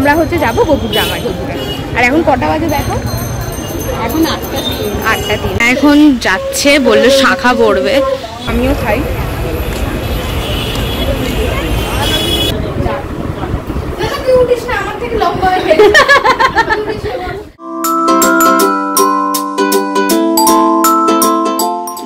আমরা হচ্ছে যাবো গোপুর জামাই। আর এখন কটা বাজে দেখো? এখন 8টা 3। এখন যাচ্ছে, বললো শাখা পড়বে, আমিও খাই।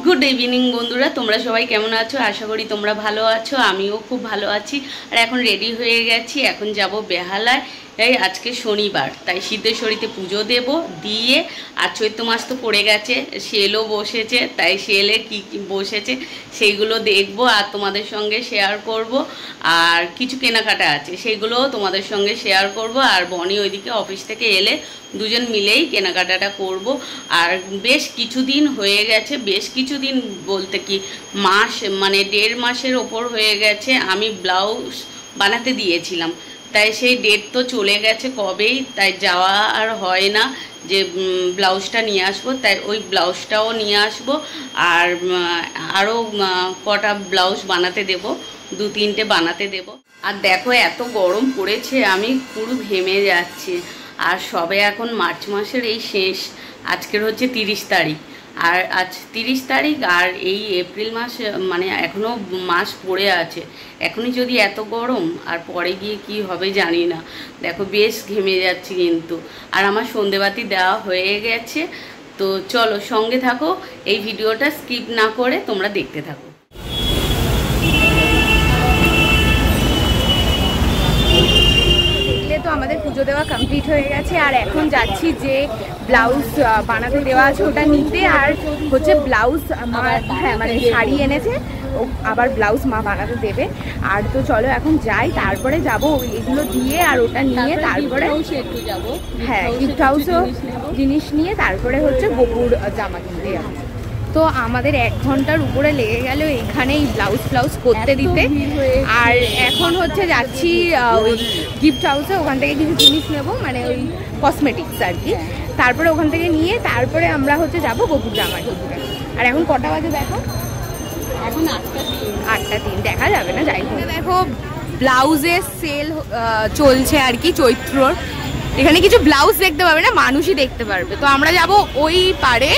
গুড ইভিনিং বন্ধুরা, তোমরা সবাই কেমন আছো? আশা করি তোমরা ভালো আছো, আমিও খুব ভালো আছি। আর এখন রেডি হয়ে গেছি, এখন যাব বেহালায়। এই আজকে শনিবার, তাই সিদ্ধেশ্বরীতে পুজো দেব, দিয়ে আর চৈত্র মাস তো পড়ে গেছে, সেলও বসেছে, তাই সেলে কি কি বসেছে সেইগুলো দেখব আর তোমাদের সঙ্গে শেয়ার করব। আর কিছু কেনাকাটা আছে, সেইগুলোও তোমাদের সঙ্গে শেয়ার করব। আর বনি ওইদিকে অফিস থেকে এলে দুজন মিলেই কেনাকাটাটা করব। আর বেশ কিছুদিন হয়ে গেছে, বেশ কিছুদিন বলতে কি মাস, মানে 1.5 মাসের ওপর হয়ে গেছে আমি ব্লাউজ বানাতে দিয়েছিলাম। তাই সেই ডেট তো চলে গেছে কবেই, তাই যাওয়া আর হয় না যে ব্লাউজটা নিয়ে আসবো। তাই ওই ব্লাউজটাও নিয়ে আসবো। আর আরও কটা ব্লাউজ বানাতে দেব, 2-3টে বানাতে দেব। আর দেখো এত গরম পড়েছে, আমি পুরো ঘেমে যাচ্ছি। আর সবে এখন মার্চ মাসের এই শেষ, আজকের হচ্ছে 30 তারিখ, আর আজ 30 তারিখ, আর এই এপ্রিল মাস মানে এখনও মাস পড়ে আছে। এখনই যদি এত গরম, আর পরে গিয়ে কি হবে জানি না। দেখো বেশ ঘেমে যাচ্ছি কিন্তু। আর আমার সন্ধেবাতি দেওয়া হয়ে গেছে। তো চলো সঙ্গে থাকো, এই ভিডিওটা স্কিপ না করে তোমরা দেখতে থাকো। তো আমাদের পুজো দেওয়া কমপ্লিট হয়ে গেছে, আর এখন যাচ্ছি যে ব্লাউজ বানাতে দেওয়া আছে ওটা নিতে। আর হচ্ছে ব্লাউজ হ্যাঁ মানে শাড়ি এনেছে, আবার ব্লাউজ মা বানাতে দেবে। আর তো চলো এখন যাই, তারপরে যাব এগুলো দিয়ে আর ওটা নিয়ে, তারপরে একটু যাবো, হ্যাঁ গিফট হাউসও জিনিস নিয়ে তারপরে হচ্ছে গোপুর জামা কিনতে যাবো। তো আমাদের 1 ঘন্টার উপরে লেগে গেল এখানে এই ব্লাউজ করতে দিতে। আর এখন হচ্ছে যাচ্ছি ওই গিফট হাউসে, ওখান থেকে কিছু জিনিস নেব, মানে ওই কসমেটিক্স আর কি। তারপরে ওখান থেকে নিয়ে তারপরে আমরা হচ্ছে যাবো গোপুর জামাই। আর এখন কটা বাজে দেখো? এখন 8টা 3। দেখা যাবে না, যাই হোক। দেখো ব্লাউজের সেল চলছে আর কি চৈত্রর। এখানে কিছু ব্লাউজ দেখতে পাবে না, মানুষই দেখতে পারবে। তো আমরা যাব ওই পারে,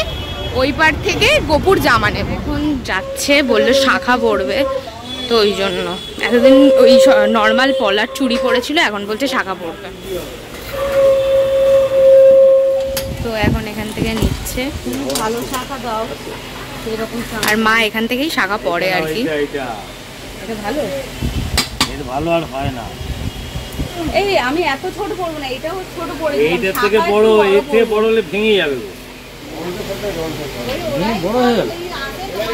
ওই পার থেকে গোপুর জামা নেব। এখন যাচ্ছে, বললো শাখা পড়বে, তো ওই জন্য এতদিন ওই নর্মাল পলার চুড়ি পরেছিল, এখন বলছে শাখা পড়বে। তো এখন এখান থেকে নিচ্ছে, ভালো শাখা দাও এরকম। আর মা এখান থেকেই শাখা পড়ে আর কি। এটা ভালো, এটা ভালো আর হয় না। এই আমি এত ছোট পড়বো না, এটাও ছোট পড়ে, এইটার থেকে বড়, এর থেকে বড় হলে ভেঙে যাবে। বড় হয়ে গেল।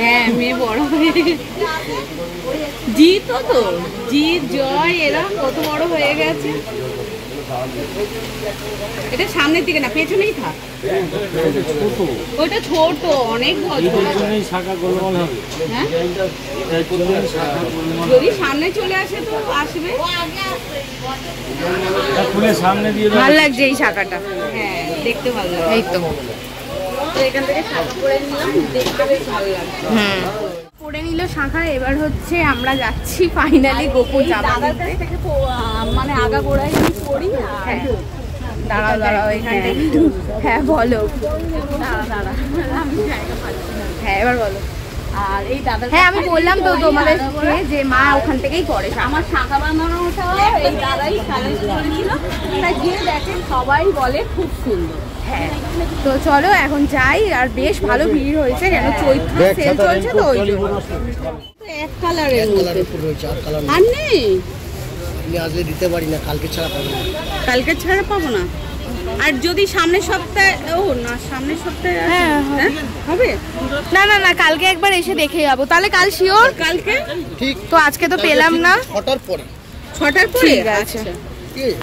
হ্যাঁ মেয়ে বড় হয়ে জিৎ, তো জিৎ জয় এরা কত বড় হয়ে গেছে। এটা সামনের দিকে না, পেছনেই থাক। ওইটা ছোট, অনেক বড়। হ্যাঁ যদি সামনে চলে আসে তো আসবে। ভালো লাগছে এই শাখাটা, হ্যাঁ দেখতে ভালো লাগে। এই তো এখান থেকে শাখা পরে নিলাম, দেখতে বেশ ভালো লাগছে। পরে নিল শাখা। এবার হচ্ছে আমরা যাচ্ছি ফাইনালি গোপুর জামা কিনতে। মানে আগা গোড়ায় পড়ি। দাঁড়াও এখান থেকে। হ্যাঁ বলো। হ্যাঁ এবার বলো। আর এই দাদা, হ্যাঁ আমি বললাম তো তোমাদের যে মা ওখান থেকেই পড়ে। আমার শাখা বানানোটা এই দাদাই সাজেস্ট করেছিল, তাই গিয়ে দেখেন সবাই বলে খুব সুন্দর। হ্যাঁ তো চলো এখন যাই। আর বেশ ভালো ভিড় হয়েছে, কেন চৈত্র সেল চলছে তো ওই জন্য। এক কালারের মধ্যে আর নেই, আজকে দিতে পারি না, কালকে ছাড়া পাবো না। কালকে ছাড়া পাবো না। আর যদি সামনের সপ্তাহে, ও না সামনের সপ্তাহে হ্যাঁ হবে না না না, কালকে একবার এসে দেখে যাবো তাহলে। কাল শিওর? কালকে ঠিক। তো আজকে তো পেলাম না, 6টার পরে। 6টার পরে? ঠিক আছে,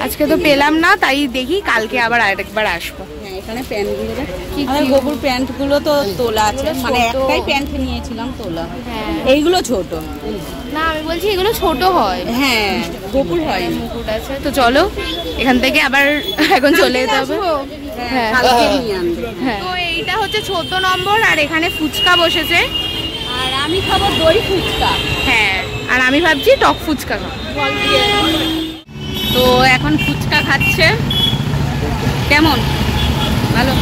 আজকে তো পেলাম না, তাই দেখি কালকে আবার আরেকবার আসবো। হ্যাঁ এখানে প্যান্টগুলো আমার গোপুর প্যান্টগুলো তো তোলা আছে, মানে একটাই প্যান্ট নিয়েছিলাম তোলা। এইগুলো ছোট না, আমি বলছি এগুলো ছোট হয়। হ্যাঁ গোপুর হয়, মুকুট আছে। তো চলো এখান থেকে আবার এখন চলে যেতে হবে। হ্যাঁ কালকে নিয়ে আনবো। হ্যাঁ তো এইটা হচ্ছে 14 নম্বর, আর এখানে ফুচকা বসেছে। আর আমি খাবো দই ফুচকা। হ্যাঁ আর আমি ভাবছি টক ফুচকা খাবো। জল দিয়ে। তো তো এখন ফুচকা খাচ্ছে। কেমন? ভালো।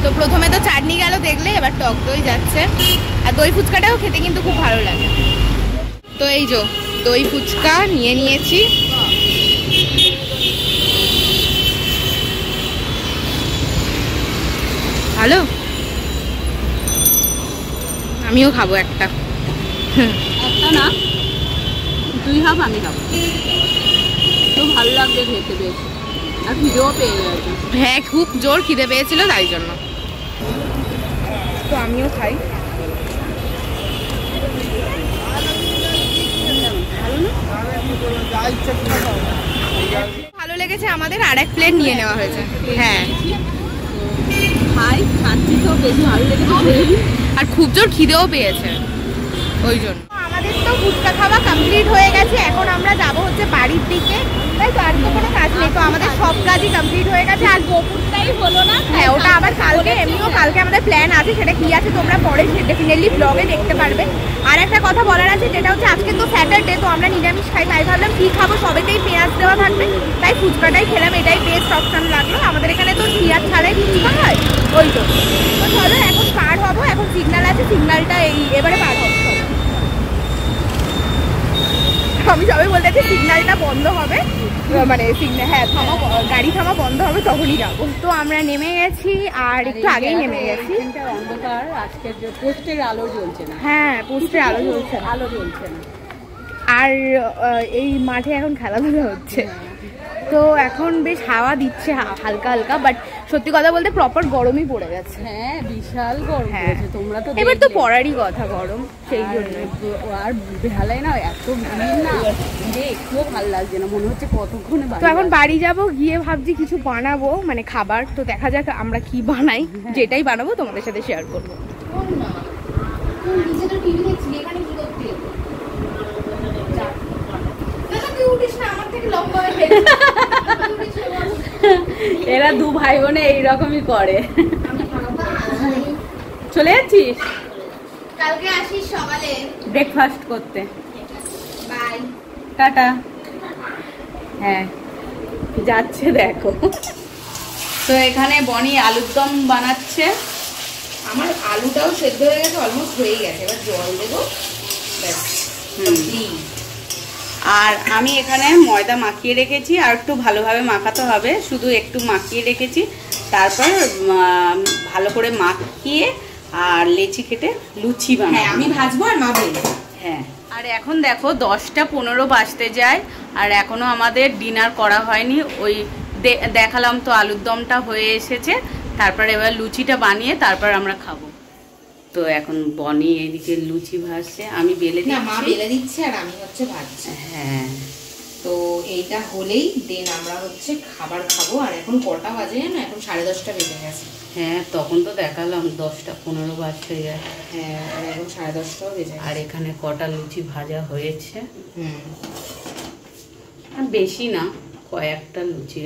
তো প্রথমে তো চাটনি গেল দেখলে, এবার টক দই যাচ্ছে। আর দই ফুচকাটাও খেতে কিন্তু খুব ভালো লাগে। তো এই যে দই ফুচকা নিয়ে নিয়েছি। ভালো, আমিও খাবো একটা। একটা না, তুই খাব আমি খাবো। তো ভালো লাগবে খেতে বেশ, আর খিদেও পেয়ে গেছে। হ্যাঁ, খুব জোর খিদে পেয়েছিল তাই জন্য। তো আমিও খাই। ভালো লেগেছে আমাদের, আর এক প্লেট নিয়ে নেওয়া হয়েছে। হ্যাঁ খাই, খাচ্ছি তো বেশি ভালো লেগেছে। আর খুব জোর খিদেও পেয়েছে ওই জন্য। আমাদের তো ফুচকা খাওয়া কমপ্লিট হয়ে গেছে, এখন আমরা যাব হচ্ছে বাড়ির দিকে। তাই তো, আর তো কোনো কাজ নেই। তো আমাদের সব কাজই কমপ্লিট হয়ে গেছে। আর গোপুরটাই হলো না। হ্যাঁ, ওটা আবার কালকে, এমনিও কালকে আমাদের প্ল্যান আছে, সেটা কি আছে তোমরা পরে ডেফিনেটলি ব্লগে দেখতে পারবে। আর একটা কথা বলার আছে, যেটা হচ্ছে আজকে তো স্যাটারডে, তো আমরা নিরামিষ খাই। তাই ভাবলাম কি খাবো, সবেতেই পেঁয়াজ দেওয়া থাকবে, তাই ফুচকাটাই খেলাম। এটাই বেস্ট অপশন লাগলো। আমাদের এখানে তো পেঁয়াজ ছাড়াই ফুচকা হয় ওই তো। তো চলো এখন পার হবো, এখন সিগন্যাল আছে, সিগন্যালটা এবারে পার হবো। আমি সবাই বলতেছি সিগন্যালটা বন্ধ হবে, মানে সিগন্যাল, হ্যাঁ থামা, গাড়ি থামা বন্ধ হবে, তখনই যাবো। তো আমরা নেমে গেছি, আর একটু আগেই নেমে গেছি। অন্ধকার, আজকের যে পোস্টের আলো জ্বলছে না। হ্যাঁ, পোস্টের আলো জ্বলছে না। আলো জ্বলছে না। আর এই মাঠে এখন খেলাধুলা হচ্ছে। তো এখন বেশ হাওয়া দিচ্ছে হালকা হালকা, বাট সত্যি কথা বলতে প্রপার গরমই পড়ে গেছে। হ্যাঁ, বিশাল গরম হ্যাঁ, পড়েছে। তোমরা তো এবার তো পড়ারই কথা গরম, সেই জন্য। আর বেহালায় না এত ভিড় না, যে একটুও ভালো লাগছে না, মনে হচ্ছে কতক্ষণে। তো এখন বাড়ি যাব, গিয়ে ভাবছি কিছু বানাবো, মানে খাবার। তো দেখা যাক আমরা কি বানাই, যেটাই বানাবো তোমাদের সাথে শেয়ার করবো। এরা দু ভাই বোনে এইরকমই করে। চলে যাচ্ছিস? কালকে আসিস সকালে ব্রেকফাস্ট করতে। Bye, tata. হ্যাঁ, যাচ্ছে দেখো। তো এখানে বনি আলুর দম বানাচ্ছে। আমার আলুটাও সেদ্ধ হয়ে গেছে, অলমোস্ট হয়ে গেছে। এবার জল দেবো, ব্যাস। আর আমি এখানে ময়দা মাখিয়ে রেখেছি, আর একটু ভালোভাবে মাখাতে হবে, শুধু একটু মাখিয়ে রেখেছি। তারপর ভালো করে মাখিয়ে আর লেচি কেটে লুচি বানাবো। হ্যাঁ, আমি ভাজবো আর মা বেলবে। হ্যাঁ, আর এখন দেখো 10টা 15 বাজতে যায়, আর এখনো আমাদের ডিনার করা হয়নি। ওই দেখালাম তো আলুর দমটা হয়ে এসেছে, তারপর এবার লুচিটা বানিয়ে তারপর আমরা খাবো। তো এখন বনি এইদিকে লুচি ভাজছে, আমি বেলে না, মা দিচ্ছি। বেলে দিচ্ছে আর আমি হচ্ছে ভাজছি। হ্যাঁ, তো এইটা হলেই দেন আমরা হচ্ছে খাবার খাবো। আর এখন কটা বাজে না, এখন 10:30 বেজে গেছে। হ্যাঁ, তখন তো দেখালাম 10টা 15 বাজতে যায়। হ্যাঁ, আর এখন 10:30 বেজে গেছে। আর এখানে কটা লুচি ভাজা হয়েছে, হুম, আর বেশি না, কয়েকটা লুচি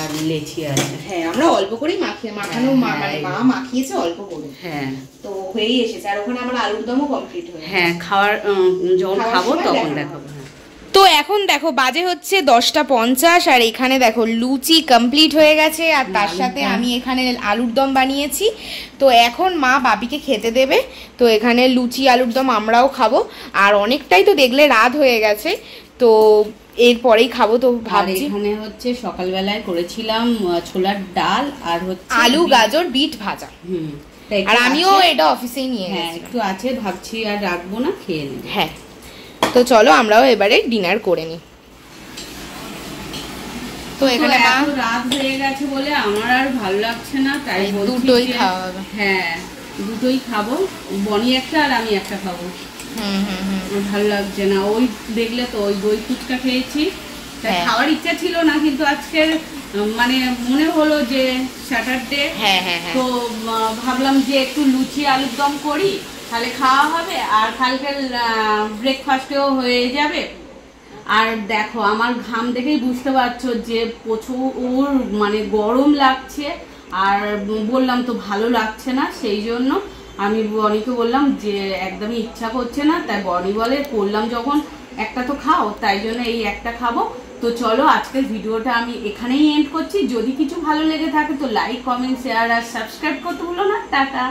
আর লেচি আছে। হ্যাঁ, আমরা অল্প করেই মাখানো, হ্যাঁ, মানে মা মাখিয়েছে অল্প করে। হ্যাঁ, তো হয়েই এসেছে। আর ওখানে আমার আলুর দমও কমপ্লিট হয়ে গেছে। হ্যাঁ, যখন খাওয়ার খাবো সময় তখন দেখাবো। দেখাবো। হ্যাঁ, তো এখন দেখো বাজে হচ্ছে 10:50, আর এখানে দেখো লুচি কমপ্লিট হয়ে গেছে, আর তার সাথে আমি এখানে আলুর দম বানিয়েছি। তো এখন মা বাপিকে খেতে দেবে। তো এখানে লুচি আলুর দম আমরাও খাবো। আর অনেকটাই তো দেখলে রাত হয়ে গেছে, তো এরপরেই খাবো। তো ভাবছি এখানে হচ্ছে সকালবেলায় করেছিলাম ছোলার ডাল আর হচ্ছে আলু গাজর বিট ভাজা। আর আমিও এটা অফিসেই নিয়ে হ্যাঁ, গেছি। একটু আছে, ভাবছি আর রাখবো না, খেয়ে নেব। হ্যাঁ, তো চলো আমরাও এবারে ডিনার করে নিই। তো এখানে মা এত রাত হয়ে গেছে বলে আমার আর ভালো লাগছে না, তাই বলছি দুটোই যে- খাওয়া হবে। হ্যাঁ, দুটোই খাবো, বনি একটা আর আমি একটা খাবো। আমার ভালো লাগছে না। ওই দেখলে তো ওই দই ফুচকা খেয়েছি, তাই হ্যাঁ। খাওয়ার ইচ্ছা ছিল না, কিন্তু আজকের মানে মনে হলো যে স্যাটারডে, হ্যাঁ হ্যাঁ হ্যাঁ তো ভাবলাম যে একটু লুচি আলুর দম করি, তাহলে খাওয়া হবে, আর কালকের ব্রেকফাস্টেও হয়ে যাবে। আর দেখো আমার ঘাম দেখেই বুঝতে পারছো যে প্রচুর মানে গরম লাগছে, আর বললাম তো ভালো লাগছে না, সেই জন্য আমি বনিকে বললাম যে একদমই ইচ্ছা করছে না, তাই বনি বলে করলাম যখন একটা তো খাও, তাই জন্য এই একটা খাবো। তো চলো আজকের ভিডিওটা আমি এখানেই এন্ড করছি। যদি কিছু ভালো লেগে থাকে তো লাইক, কমেন্ট, শেয়ার আর সাবস্ক্রাইব করতে ভুলো না। টাটা।